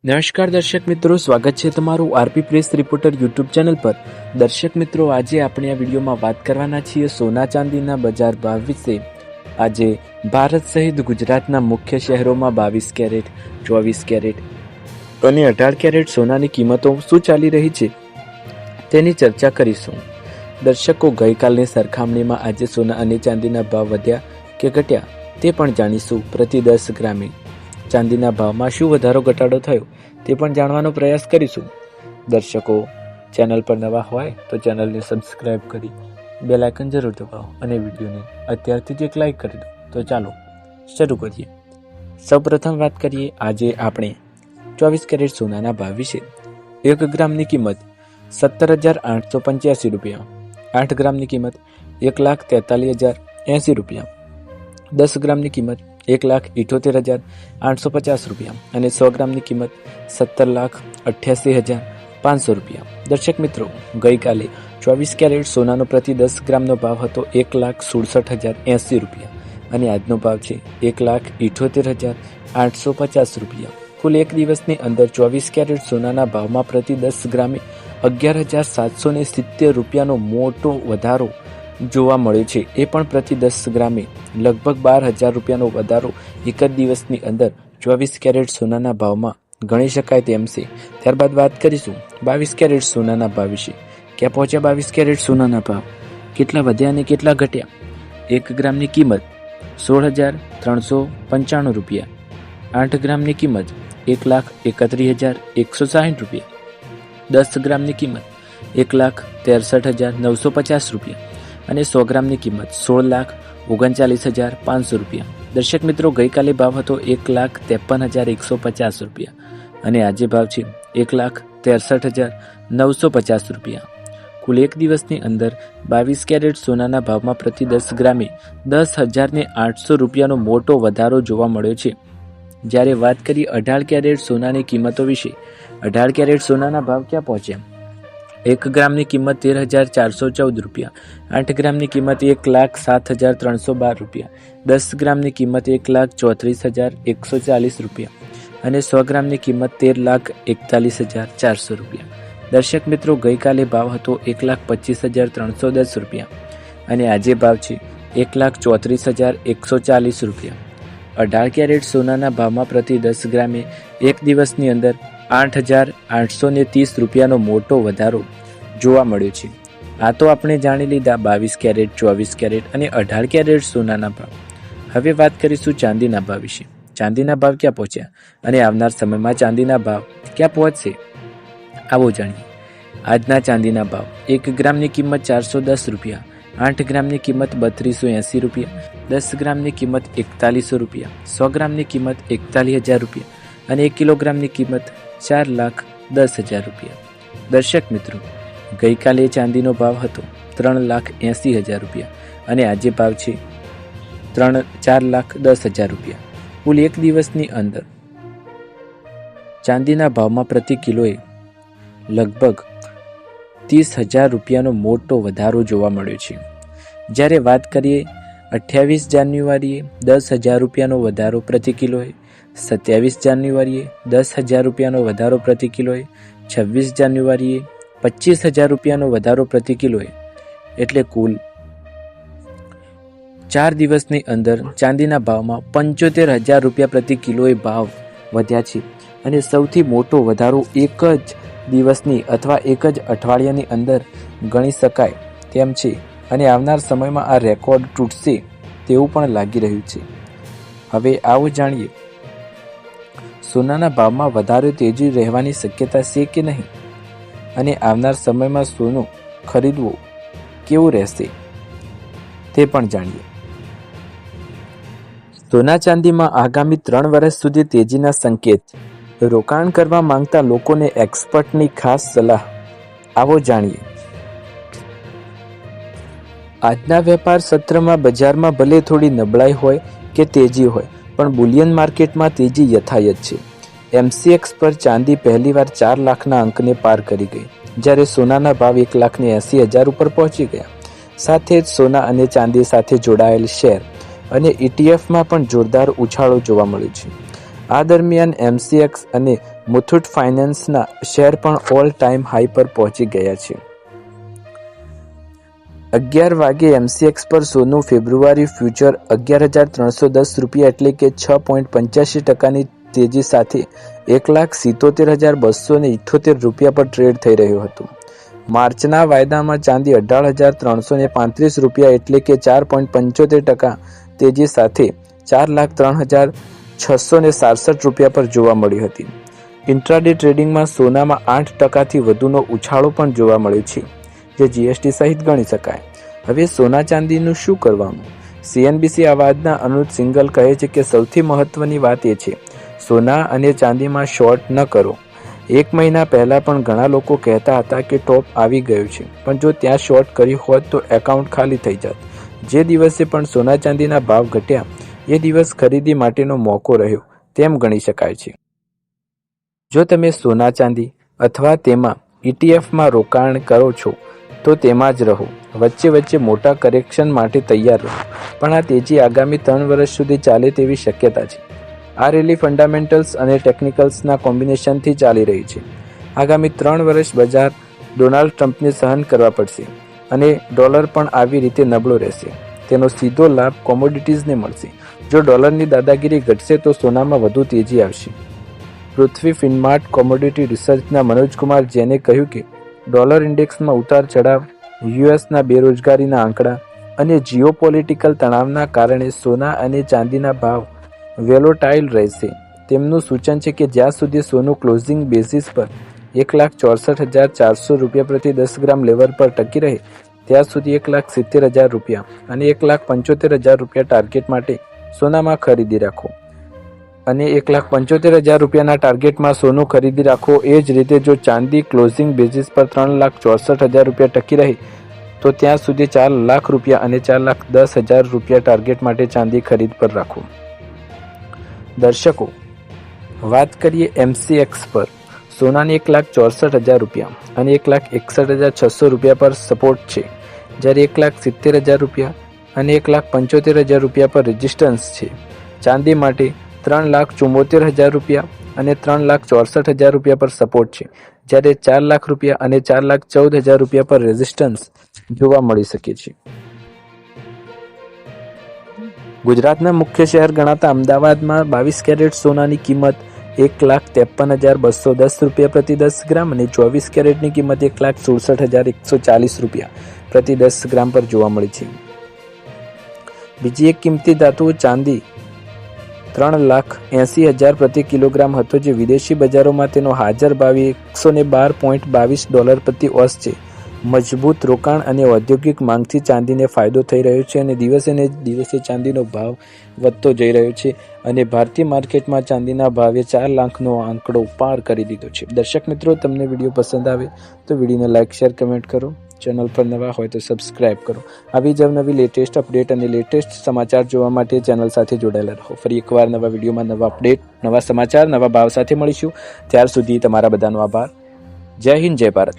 નમસ્કાર દર્શક મિત્રો, સ્વાગત છે તમારું RP press reporter YouTube channel પર। દર્શક મિત્રો, આજે આપણે આ વિડીયોમાં વાત કરવાના છીએ સોના ચાંદીના બજાર ભાવ વિશે। આજે ભારત સહિત ગુજરાતના મુખ્ય શહેરોમાં 22 કેરેટ, 24 કેરેટ અને 18 કેરેટ સોનાની કિંમતો શું ચાલી રહી છે તેની ચર્ચા કરીશું। દર્શકો, ગઈકાલની સરખામણીમાં આજે સોના અને ચાંદીના ભાવ વધ્યા કે ઘટ્યા તે પણ જાણીશું। પ્રતિ 10 ગ્રામે ચાંદીના ભાવમાં શું વધારો ઘટાડો થયો તે પણ જાણવાનો પ્રયાસ કરીશું। દર્શકો, ચેનલ પર નવા હોય તો ચેનલને સબસ્ક્રાઇબ કરી બેલ આઇકન જરૂર દબાવો અને વિડીયોને અત્યારથી જ એક લાઇક કરી દો। તો ચાલો શરૂ કરીએ। સૌપ્રથમ વાત કરીએ આજે આપણે 24 કેરેટ સોનાના ભાવ વિશે। 1 ગ્રામની કિંમત 17,885 રૂપિયા, 8 ગ્રામની કિંમત 1,43,080 રૂપિયા, 10 ગ્રામની કિંમત 1,78,850 રૂપિયા અને 100 ગ્રામની કિંમત 17,88,500 રૂપિયા। દર્શક મિત્રો, ગઈકાલે 24 કેરેટ સોનાનો પ્રતિ 10 ગ્રામનો ભાવ હતો 1,67,080 રૂપિયા અને આજનો ભાવ છે 1,78,850 રૂપિયા। કુલ એક દિવસની અંદર 24 કેરેટ સોનાના ભાવમાં પ્રતિ 10 ગ્રામે 11,770 રૂપિયાનો મોટો વધારો જોવા મળ્યો છે। એ પણ પ્રતિ 10 ગ્રામે લગભગ 12,000 રૂપિયાનો વધારો એક જ દિવસની અંદર 24 કેરેટ સોનાના ભાવમાં ગણી શકાય તેમ છે। ત્યારબાદ વાત કરીશું 22 કેરેટ સોનાના ભાવ વિશે। ક્યાં પહોંચ્યા 22 કેરેટ સોનાના ભાવ, કેટલા વધ્યા અને કેટલા ઘટ્યા? 1 ગ્રામની કિંમત 16,395 રૂપિયા, 8 ગ્રામની કિંમત 1,31,160 રૂપિયા, 10 ગ્રામની કિંમત 1,63,950 રૂપિયા અને 100 ગ્રામની કિંમત 16,39,500 રૂપિયા। દર્શક મિત્રો, ગઈકાલે ભાવ હતો 1,53,150 રૂપિયા અને આજે ભાવ છે 1,63,950 રૂપિયા। કુલ એક દિવસની અંદર 22 કેરેટ સોનાના ભાવમાં પ્રતિ 10 ગ્રામે 10,800 રૂપિયાનો મોટો વધારો જોવા મળ્યો છે। જ્યારે વાત કરીએ 18 કેરેટ સોનાની કિંમતો વિશે। 18 કેરેટ સોનાના ભાવ ક્યાં પહોંચ્યા? 1 ગ્રામની કિંમત 13,414 રૂપિયા, 8 ગ્રામની કિંમત 1,07,312 રૂપિયા, 10 ગ્રામની કિંમત 1,34,140 રૂપિયા અને 100 ગ્રામની કિંમત 13,41,400 રૂપિયા। દર્શક મિત્રો, ગઈકાલે ભાવ હતો 1,25,310 રૂપિયા અને આજે ભાવ છે 1,34,140 રૂપિયા। 18 કેરેટ સોનાના ભાવમાં પ્રતિ 10 ગ્રામે એક દિવસની અંદર 8,830 રૂપિયાનો મોટો વધારો જોવા મળ્યો છે। આ તો આપણે જાણી લીધા 22 કેરેટ, 24 કેરેટ અને 18 કેરેટ સોનાના ભાવ। હવે વાત કરીશું ચાંદીના ભાવ વિશે। ચાંદીના ભાવ ક્યાં પહોંચ્યા અને આવનાર સમયમાં ચાંદીના ભાવ ક્યાં પહોંચશે, આવો જાણીએ। આજના ચાંદીના ભાવ: 1 ગ્રામની કિંમત 410 રૂપિયા, 8 ગ્રામની કિંમત 3,280 રૂપિયા, 10 ગ્રામની કિંમત 4,100 રૂપિયા, 100 ગ્રામની કિંમત 41,000 રૂપિયા અને 1 કિલોગ્રામની કિંમત 4,10,000 રૂપિયા। દર્શક મિત્રો, ગઈકાલે ચાંદીનો ભાવ હતો 3,80,000 રૂપિયા અને આજે ભાવ છે 4,10,000 રૂપિયા। કુલ એક દિવસની અંદર ચાંદીના ભાવમાં પ્રતિ કિલોએ લગભગ 30,000 રૂપિયાનો મોટો વધારો જોવા મળ્યો છે। જ્યારે વાત કરીએ 28 જાન્યુઆરીએ 10,000 રૂપિયાનો વધારો પ્રતિ કિલોએ, 27 જાન્યુઆરીએ 10,000 રૂપિયાનો વધારો પ્રતિ કિલોએ, 26 જાન્યુઆરીએ 25,000 રૂપિયાનો વધારો પ્રતિ કિલોએ, એટલે કુલ 4 દિવસની અંદર ચાંદીના ભાવમાં 75,000 રૂપિયા પ્રતિ કિલોએ ભાવ વધ્યા છે અને સૌથી મોટો વધારો એક જ દિવસની અથવા એક જ અઠવાડિયાની અંદર ગણી શકાય તેમ છે અને આવનાર સમયમાં આ રેકોર્ડ તૂટશે તેવું પણ લાગી રહ્યું છે। હવે આવો જાણીએ સોનાના ભાવમાં વધારે તેજી રહેવાની શક્યતા છે કે નહીં અને આવનાર સમયમાં સોનું ખરીદવું કેવું રહેશે તે પણ જાણીએ। સોના ચાંદીમાં આગામી 3 વર્ષ સુધી તેજીના સંકેત, રોકાણ કરવા માંગતા લોકોને એક્સપર્ટની ખાસ સલાહ, આવો જાણીએ। આજના વેપાર સત્રમાં બજારમાં ભલે થોડી નબળાઈ હોય કે તેજી હોય, પણ બુલિયન માર્કેટમાં તેજી યથાયત છે। MCX પર ચાંદી પહેલીવાર 4 લાખના અંકને પાર કરી ગઈ, જ્યારે સોનાના ભાવ 1,80,000 ઉપર પહોંચી ગયા। સાથે જ સોના અને ચાંદી સાથે જોડાયેલ શેર અને ETFમાં પણ જોરદાર ઉછાળો જોવા મળ્યો છે। આ દરમિયાન MCX અને મુથુટ ફાઇનાન્સના શેર પણ ઓલ ટાઈમ હાઈ પર પહોંચી ગયા છે. 11 વાગે MCX પર સોનું ફેબ્રુઆરી ફ્યુચર ₹11,310 એટલે કે 6.85% તેજી સાથે ₹1,77,278 પર ટ્રેડ થઈ રહ્યું હતું. માર્ચના વાયદામાં ચાંદી ₹18,335 એટલે કે 4.75% તેજી સાથે ₹4,03,667 પર જોવા મળી હતી. ઇન્ટ્રાડે ટ્રેડિંગમાં સોનામાં 8%થી વધુનો ઉછાળો પણ જોવા મળ્યો છે, જે GST સહિત ગણી શકાય. હવે સોના ચાંદીનું શું કરવાનું? CNBC અવાજના અનુજ સિંઘલ કહે છે કે સૌથી મહત્વની વાત એ છે, સોના અને ચાંદીમાં શોર્ટ ન કરો. 1 મહિના પહેલાં પણ ઘણા લોકો કહેતા હતા કે ટોપ આવી ગયું છે, પણ જો ત્યાં શોર્ટ કર્યું હોત તો એકાઉન્ટ ખાલી થઈ જાત. જે દિવસે પણ સોના ચાંદીના ભાવ ઘટ્યા એ દિવસ ખરીદી માટેનો મોકો રહ્યો તેમ ગણી શકાય છે. જો તમે સોના ચાંદી અથવા તેમાં ETFમાં રોકાણ કરો છો તો તેમાં જ રહો. વચ્ચે વચ્ચે મોટા કરેક્શન માટે તૈયાર રહો, પણ આ તેજી આગામી 3 વર્ષ સુધી ચાલે તેવી શક્યતા છે. આ રેલી ફંડામેન્ટલ્સ અને ટેકનિકલ્સના કોમ્બિનેશનથી ચાલી રહી છે. આગામી 3 વર્ષ બજાર ડોનાલ્ડ ટ્રમ્પને સહન કરવા પડશે અને ડોલર પણ આવી રીતે નબળો રહેશે. તેનો સીધો લાભ કોમોડિટીઝને મળશે. જો ડોલરની દાદાગીરી ઘટશે તો સોનામાં વધુ તેજી આવશે. પૃથ્વી ફિનમાર્ટ કોમોડિટી રિસર્ચના મનોજકુમાર જૈને કહ્યું કે ડોલર ઇન્ડેક્સમાં ઉતાર ચઢાવ, યુએસના બેરોજગારીના આંકડા અને જીઓપોલિટિકલ તણાવના કારણે સોના અને ચાંદીના ભાવ વેલોટાઇલ રહેશે. તેમનું સૂચન છે કે જ્યાં સુધી સોનું ક્લોઝિંગ બેઝિસ પર ₹1,64,400 પ્રતિ 10 ગ્રામ લેવલ પર ટકી રહે ત્યાં સુધી ₹1,70,000 અને ₹1,75,000 ટાર્ગેટ માટે સોનામાં ખરીદી રાખો અને ₹1,75,000ના ટાર્ગેટમાં સોનું ખરીદી રાખો. એ જ રીતે જો ચાંદી ક્લોઝિંગ બેઝિસ પર ₹3,64,000 ટકી રહે તો ત્યાં સુધી ₹4,00,000 અને ₹4,10,000 ટાર્ગેટ માટે ચાંદી ખરીદ પર રાખો. દર્શકો, વાત કરીએ MCX પર. સોનાને ₹1,64,000 અને ₹1,61,600 પર સપોર્ટ છે, જ્યારે ₹1,70,000 અને ₹1,75,000 પર રેઝિસ્ટન્સ છે. ચાંદી માટે ₹3,74,000 અને ₹3,64,000 પર સપોર્ટ છે, જ્યારે ₹4,00,000 અને ₹4,14,000 પર રેઝિસ્ટન્સ જોવા મળી શકે છે. ગુજરાતના મુખ્ય શહેર ગણાતા અમદાવાદમાં 22 કેરેટ સોનાની કિંમત ₹1,53,210 પ્રતિ 10 ગ્રામ અને 24 કેરેટની કિંમત ₹1,67,140 પ્રતિ 10 ગ્રામ પર જોવા મળી છે. બીજી એક કિંમતી ધાતુ ચાંદી $3,80,000 પ્રતિ કિલોગ્રામ હતો, જે વિદેશી બજારોમાં તેનો હાજર ભાવ $112.22 પ્રતિ ઓસ છે. મજબૂત રોકાણ અને ઔદ્યોગિક માંગથી ચાંદીને ફાયદો થઈ રહ્યો છે અને દિવસે ને દિવસે ચાંદીનો ભાવ વધતો જઈ રહ્યો છે અને ભારતીય માર્કેટમાં ચાંદીના ભાવે 4 લાખનો આંકડો પાર કરી દીધો છે. દર્શક મિત્રો, તમને વિડીયો પસંદ આવે તો વિડીયોને લાઇક, શેર, કમેન્ટ કરો. ચેનલ પર નવા હોય તો સબસ્ક્રાઇબ કરો. આવી જ નવી લેટેસ્ટ અપડેટ અને લેટેસ્ટ સમાચાર જોવા માટે ચેનલ સાથે જોડાયેલા રહો. ફરી એકવાર નવા વિડીયોમાં નવા અપડેટ, નવા સમાચાર, નવા ભાવ સાથે મળીશું. ત્યાર સુધી તમારા બધાનો આભાર. જય હિન્દ, જય ભારત.